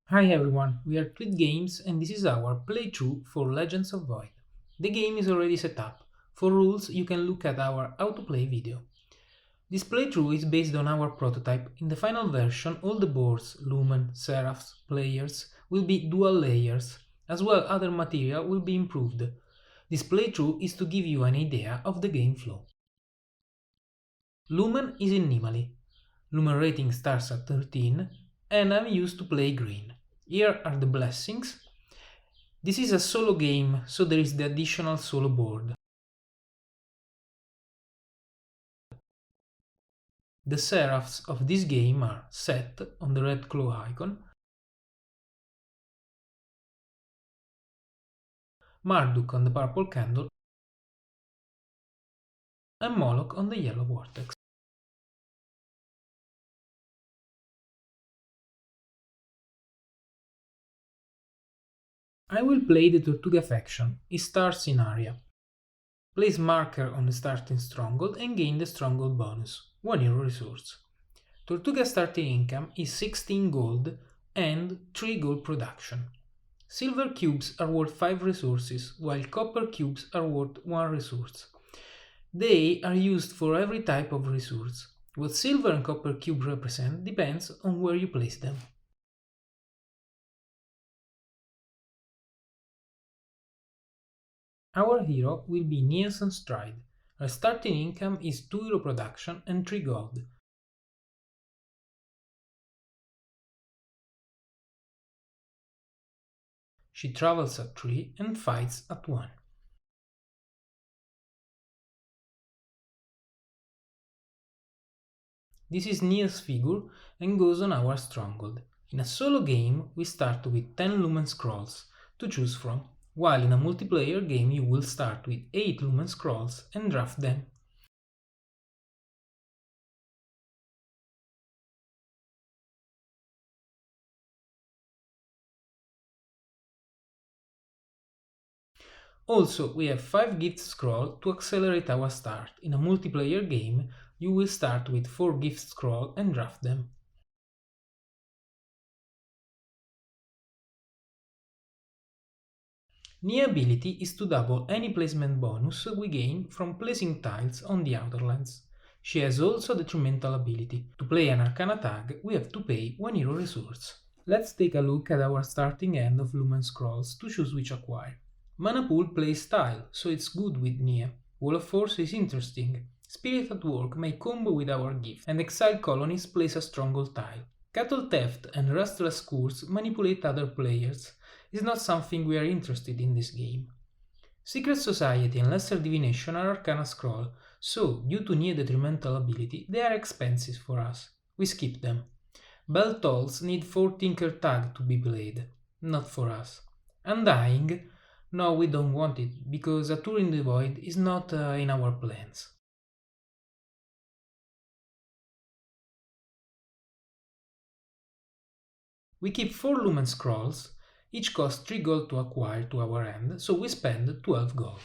Hi everyone, we are Tweet Games and this is our playthrough for Legends of Void. The game is already set up. For rules you can look at our autoplay video. This playthrough is based on our prototype. In the final version all the boards, lumen, seraphs, players will be dual layers, as well other material will be improved. This playthrough is to give you an idea of the game flow. Lumen is in Nimali. Lumen rating starts at 13 and I'm used to play green. Here are the blessings. This is a solo game, so there is the additional solo board. The seraphs of this game are Set on the red claw icon, Marduk on the purple candle, and Moloch on the yellow vortex. I will play the Tortuga faction. It starts in area. Place marker on the starting stronghold and gain the stronghold bonus, 1 hero resource. Tortuga starting income is 16 gold and 3 gold production. Silver cubes are worth 5 resources, while copper cubes are worth 1 resource. They are used for every type of resource. What silver and copper cube represent depends on where you place them. Our hero will be Nielsen Stride. Her starting income is 2 hero production and 3 gold. She travels at 3 and fights at 1. This is Nia's figure and goes on our stronghold. In a solo game we start with 10 lumen scrolls to choose from, while in a multiplayer game you will start with 8 lumen scrolls and draft them. Also, we have 5 gift scrolls to accelerate our start. In a multiplayer game, you will start with 4 gift scrolls and draft them. Nia ability is to double any placement bonus we gain from placing tiles on the outer lands. She has also a detrimental ability. To play an Arcana tag, we have to pay 1 hero resource. Let's take a look at our starting end of Lumen Scrolls to choose which acquire. Mana Pool plays tile, so it's good with Nia. Wall of Force is interesting. Spirit at Work may combo with our gift, and Exile Colonies plays a stronghold tile. Cattle Theft and Restless Curse manipulate other players. It's not something we are interested in this game. Secret Society and Lesser Divination are Arcana Scroll, so due to Nia detrimental ability, they are expensive for us. We skip them. Bell Tolls need 4 Tinker Tag to be played, not for us. Undying? No, we don't want it, because a tour in the void is not in our plans. We keep 4 Lumen Scrolls, each cost 3 gold to acquire to our end, so we spend 12 gold.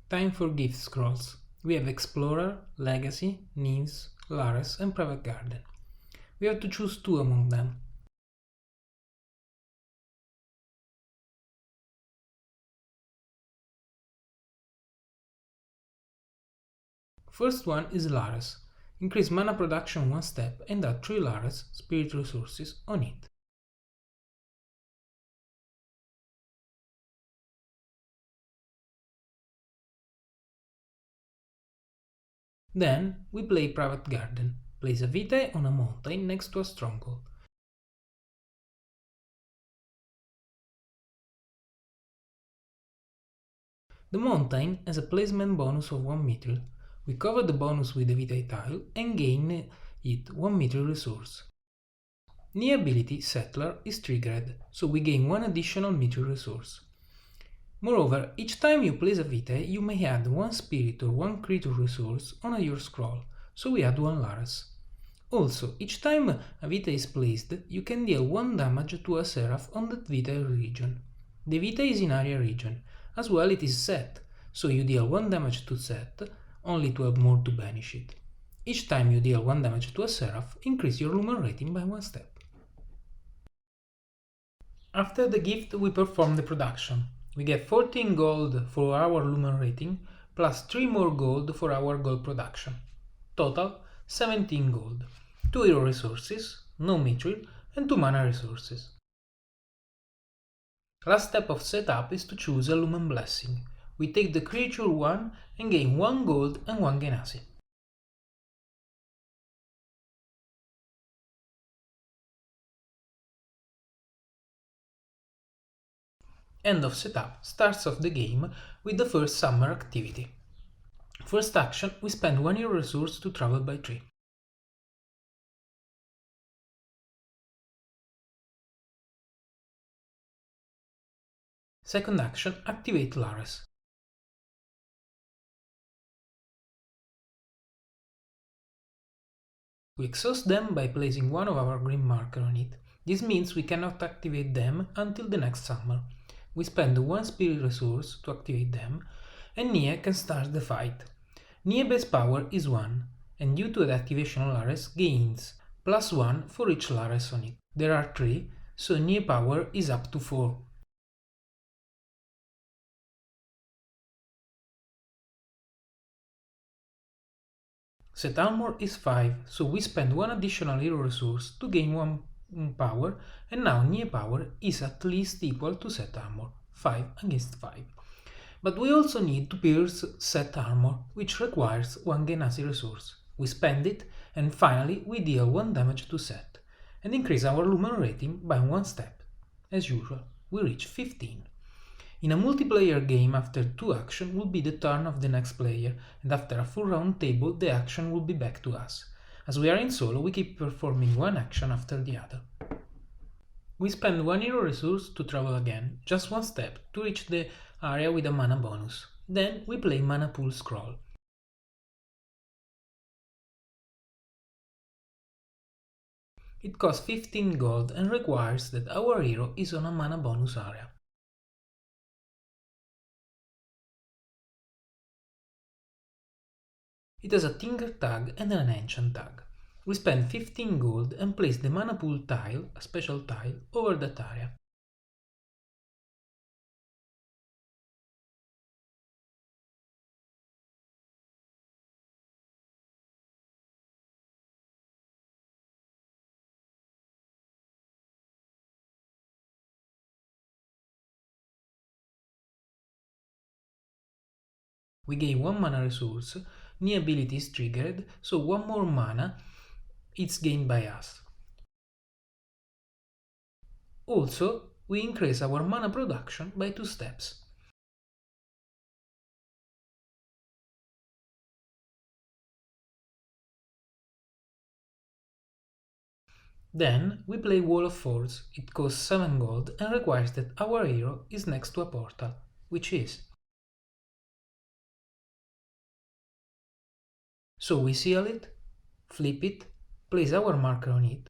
Time for gift scrolls. We have Explorer, Legacy, Nymphs, Lares and Private Garden. We have to choose 2 among them. First one is Lares. Increase mana production 1 step and add 3 Lares spirit resources on it. Then we play Private Garden. Place a vitae on a mountain next to a stronghold. The mountain has a placement bonus of 1 meter. We cover the bonus with the vitae tile and gain it 1 meter resource. Nia ability Settler is triggered, so we gain 1 additional meter resource. Moreover, each time you place a vitae, you may add 1 spirit or 1 creature resource on your scroll, so we add 1 Lares. Also, each time a vitae is placed, you can deal 1 damage to a seraph on that vitae region. The vitae is in area region, as well it is set, so you deal 1 damage to set only 12 more to banish it. Each time you deal 1 damage to a Seraph, increase your Lumen rating by 1 step. After the gift we perform the production. We get 14 gold for our Lumen rating, plus 3 more gold for our gold production. Total 17 gold, 2 hero resources, no mithril, and 2 mana resources. Last step of setup is to choose a Lumen Blessing. We take the creature 1 and gain 1 gold and 1 Genasi. End of setup starts off the game with the first summer activity. First action, we spend 1 hero resource to travel by 3. Second action, activate Lares. We exhaust them by placing one of our green marker on it. This means we cannot activate them until the next summer. We spend 1 spirit resource to activate them, and Nia can start the fight. Nia base power is 1, and due to the activation of Lares gains +1 for each Lares on it. There are 3, so Nia power is up to 4. Set armor is 5, so we spend 1 additional hero resource to gain 1 power, and now Nia power is at least equal to set armor, 5 against 5. But we also need to pierce set armor, which requires 1 Genasi resource. We spend it, and finally we deal 1 damage to set, and increase our Lumen rating by 1 step. As usual, we reach 15. In a multiplayer game, after 2 actions will be the turn of the next player, and after a full round table the action will be back to us. As we are in solo, we keep performing 1 action after the other. We spend 1 hero resource to travel again, just 1 step, to reach the area with a mana bonus. Then we play Mana Pool Scroll. It costs 15 gold and requires that our hero is on a mana bonus area. It has a Tinker tag and an Enchant tag. We spend 15 gold and place the Mana Pool tile, a special tile, over that area. We gain 1 mana resource, new ability is triggered, so 1 more mana is gained by us. Also, we increase our mana production by 2 steps. Then we play Wall of Force. It costs 7 gold and requires that our hero is next to a portal, which is. So we seal it, flip it, place our marker on it,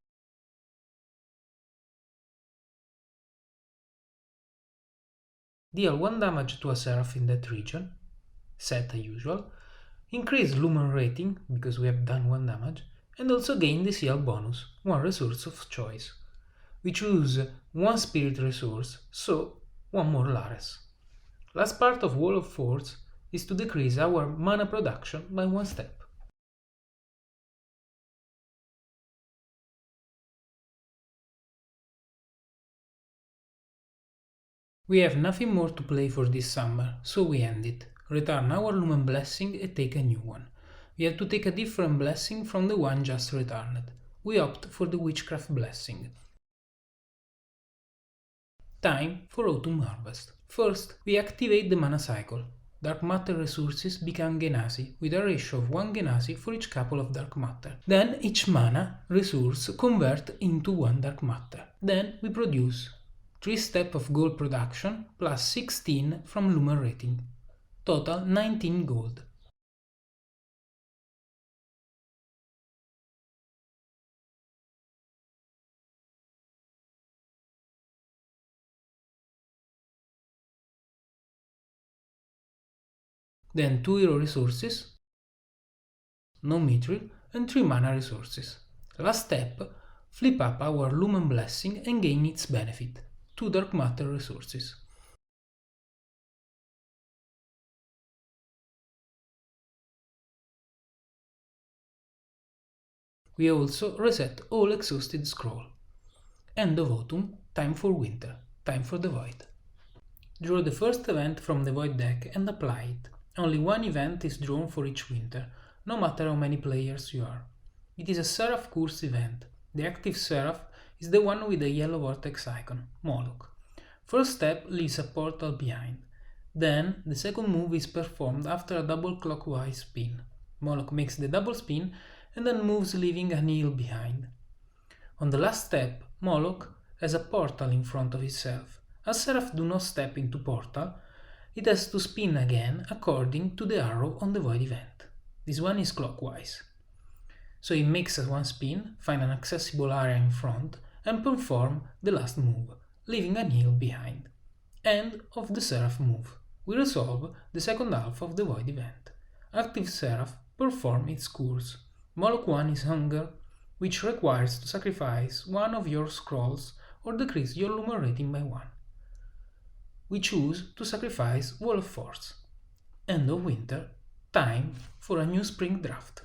deal 1 damage to a Seraph in that region, set as usual, increase Lumen rating because we have done 1 damage, and also gain the seal bonus, 1 resource of choice. We choose 1 spirit resource, so 1 more Lares. Last part of Wall of Force is to decrease our mana production by 1 step. We have nothing more to play for this summer, so we end it. Return our Lumen Blessing and take a new one. We have to take a different blessing from the one just returned. We opt for the Witchcraft Blessing. Time for Autumn Harvest. First, we activate the mana cycle. Dark Matter resources become Genasi, with a ratio of 1 Genasi for each couple of Dark Matter. Then each mana resource converts into 1 Dark Matter. Then we produce 3 steps of gold production plus 16 from Lumen rating. Total 19 gold. Then 2 hero resources, no mithril, and 3 mana resources. Last step, flip up our Lumen Blessing and gain its benefit, 2 dark matter resources. We also reset all exhausted scroll. End of autumn, time for winter, time for the void. Draw the first event from the void deck and apply it. Only one event is drawn for each winter, no matter how many players you are. It is a Seraph Curse event. The active Seraph is the one with the yellow vortex icon, Moloch. First step leaves a portal behind. Then, the second move is performed after a double clockwise spin. Moloch makes the double spin and then moves, leaving a Nihil behind. On the last step, Moloch has a portal in front of itself. As Seraph do not step into portal, it has to spin again according to the arrow on the void event. This one is clockwise. So it makes one spin, find an accessible area in front, and perform the last move, leaving a Nihil behind. End of the Seraph move. We resolve the second half of the void event. Active Seraph perform its course. Moloch 1 is Hunger, which requires to sacrifice one of your scrolls or decrease your Lumen rating by 1. We choose to sacrifice Wall of Force. End of winter, time for a new spring draft.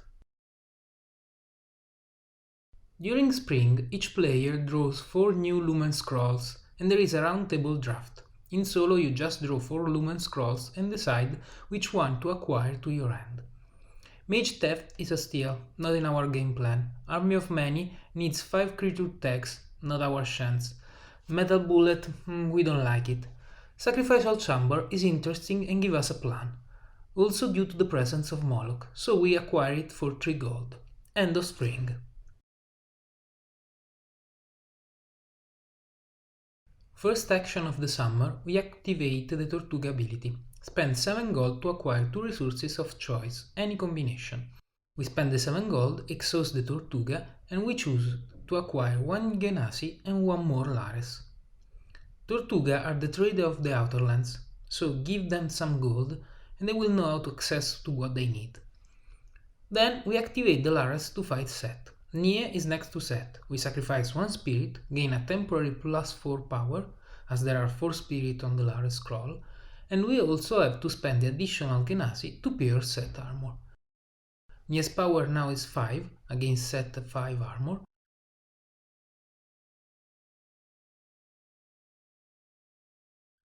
During spring, each player draws 4 new Lumen scrolls and there is a round table draft. In solo you just draw 4 Lumen scrolls and decide which one to acquire to your hand. Mage Theft is a steal, not in our game plan. Army of Many needs 5 creature tags, not our chance. Metal Bullet, we don't like it. Sacrificial Chamber is interesting and give us a plan. Also due to the presence of Moloch, so we acquire it for 3 gold. End of spring. First action of the summer, we activate the Tortuga ability. Spend 7 gold to acquire 2 resources of choice, any combination. We spend the 7 gold, exhaust the Tortuga, and we choose to acquire 1 Genasi and 1 more Lares. Tortuga are the trader of the Outerlands, so give them some gold and they will know how to access to what they need. Then we activate the Lares to fight Set. Nie is next to Set. We sacrifice 1 spirit, gain a temporary +4 power, as there are 4 spirits on the Lares scroll, and we also have to spend the additional Genasi to pierce Set armor. Nie's power now is 5 against Set 5 armor.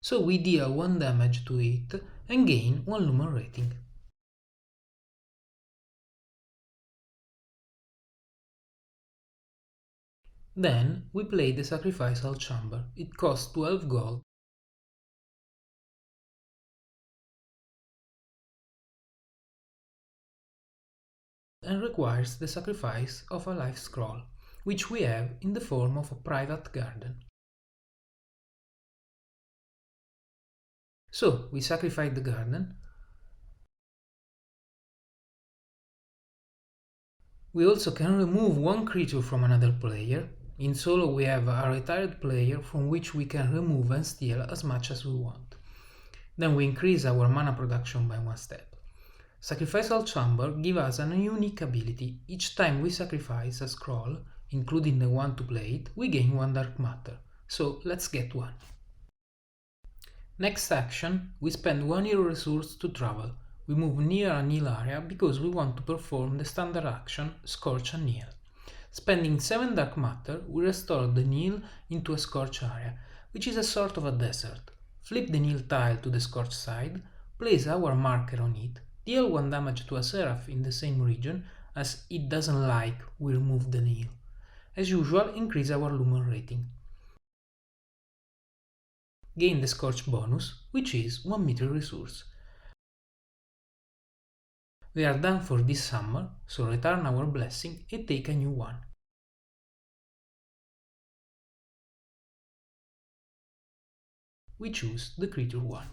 So we deal 1 damage to it and gain 1 Lumen rating. Then we play the Sacrificial Chamber. It costs 12 gold. And requires the sacrifice of a life scroll, which we have in the form of a private garden. So we sacrifice the garden. We also can remove 1 creature from another player. In solo we have a retired player from which we can remove and steal as much as we want. Then we increase our mana production by 1 step. Sacrificial Chamber gives us a unique ability. Each time we sacrifice a scroll, including the one to play it, we gain 1 dark matter. So let's get one. Next action, we spend 1 hero resource to travel. We move near a Nihil area because we want to perform the standard action Scorch a Nihil. Spending 7 dark matter, we restore the Nihil into a Scorch area, which is a sort of a desert. Flip the Nihil tile to the Scorch side, place our marker on it, deal 1 damage to a Seraph in the same region, as it doesn't like we remove the Nihil. As usual, increase our Lumen rating. Gain the Scorch bonus, which is 1 meter resource. We are done for this summer, so return our blessing and take a new one. We choose the creature 1.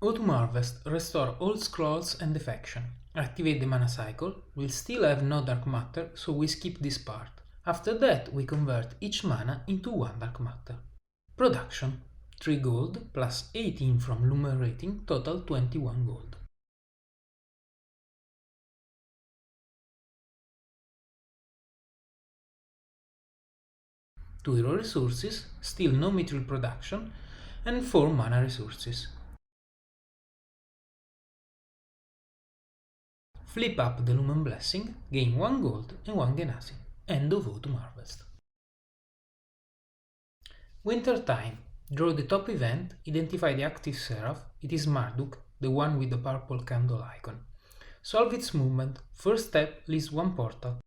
Autumn Harvest, restore all scrolls and defection. Activate the mana cycle, we'll still have no dark matter, so we skip this part. After that, we convert each mana into 1 dark matter. Production. 3 gold plus 18 from Lumen rating, total 21 gold. Two hero resources, still no mithril production, and 4 mana resources. Flip up the Lumen Blessing, gain 1 gold and 1 Genasi. End of Autumn Harvest. Winter time. Draw the top event, identify the active Seraph, it is Marduk, the one with the purple candle icon. Solve its movement, first step list 1 portal.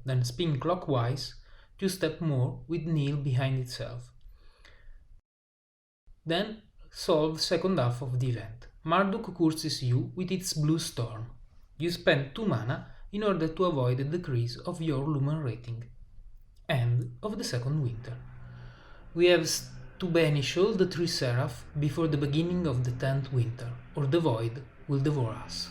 Then spin clockwise, 2 steps more with Neil behind itself. Then solve second half of the event. Marduk curses you with its blue storm. You spend 2 mana in order to avoid a decrease of your Lumen rating. End of the second winter. We have to banish all the 3 Seraph before the beginning of the 10th winter, or the void will devour us.